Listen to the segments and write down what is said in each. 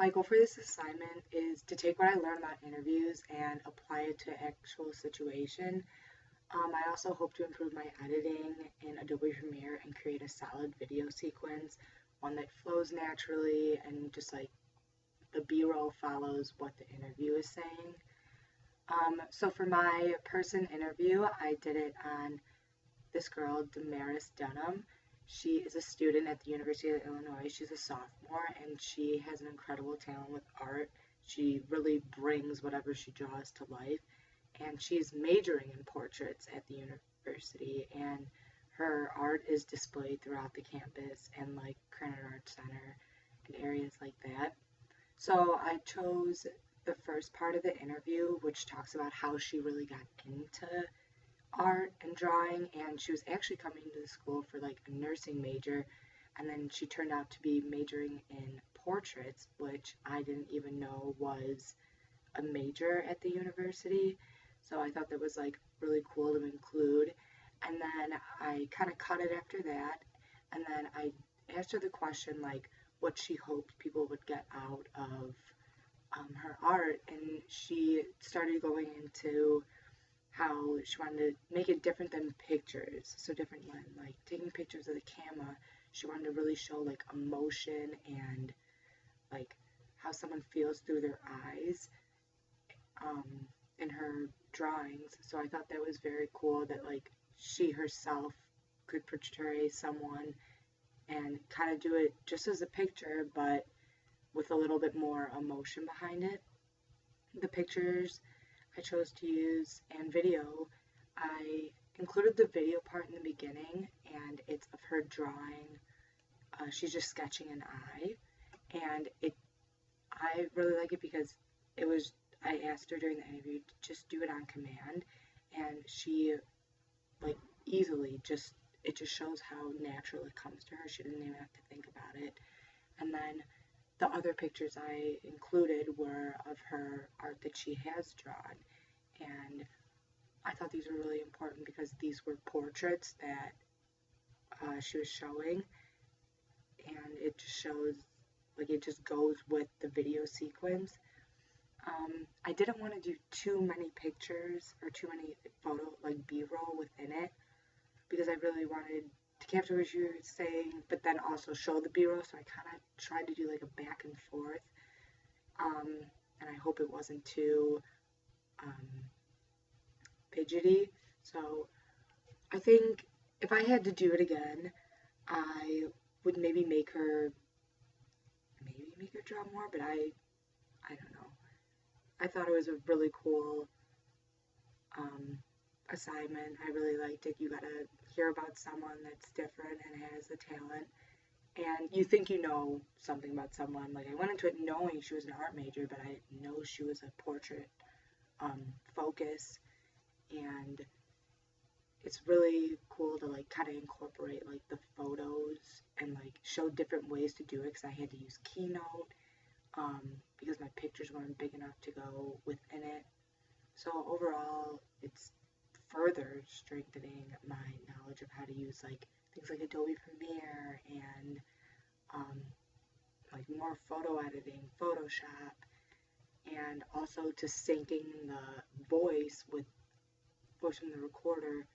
my goal for this assignment is to take what I learned about interviews and apply it to actual situation. I also hope to improve my editing in Adobe Premiere and create a solid video sequence, one that flows naturally and just like the B-roll follows what the interview is saying. So for my person interview, I did it on this girl, Damaris Dunham. She is a student at the University of Illinois. She's a sophomore, and she has an incredible talent with art. She really brings whatever she draws to life, and she's majoring in portraits at the university, and her art is displayed throughout the campus and like Krannert Art Center and areas like that. So I chose the first part of the interview, which talks about how she really got into art and drawing, and she was actually coming to the school for like a nursing major, and then she turned out to be majoring in portraits, which I didn't even know was a major at the university. So I thought that was like really cool to include. And then I kind of cut it after that, and then I asked her the question like what she hoped people would get out of her art, and she started going into how she wanted to make it different than pictures, so different when like taking pictures of the camera. She wanted to really show like emotion and like how someone feels through their eyes um, in her drawings. So I thought that was very cool that like she herself could portray someone and kind of do it just as a picture, but with a little bit more emotion behind it. The pictures I chose to use and video, I included the video part in the beginning, and it's of her drawing. She's just sketching an eye, and I really like it because it was, I asked her during the interview to just do it on command, and she like easily just, it just shows how natural it comes to her. She didn't even have to think about it. And then the other pictures I included were of her art that she has drawn, and I thought these were really important because these were portraits that she was showing, and it just shows, like it just goes with the video sequence. I didn't want to do too many pictures or too many photo, like B-roll within it, because I really wanted to capture what she was saying, but then also show the B-roll, so I kind of tried to do like a back and forth, and I hope it wasn't too fidgety. So I think if I had to do it again, I would maybe make her draw more, but I don't know. I thought it was a really cool assignment. I really liked it. You gotta hear about someone that's different and has a talent, and you think you know something about someone. Like I went into it knowing she was an art major, but I didn't know she was a portrait focus, and it's really cool to like kind of incorporate like the photos and like show different ways to do it, because I had to use Keynote because my pictures weren't big enough to go within it. So overall, it's further strengthening my knowledge of how to use like things like Adobe Premiere and like more photo editing, Photoshop, and also to syncing the voice with voice from the recorder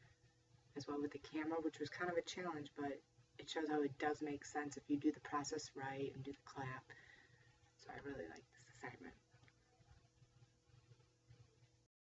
as well with the camera, which was kind of a challenge, but it shows how it does make sense if you do the process right and do the clap. So I really like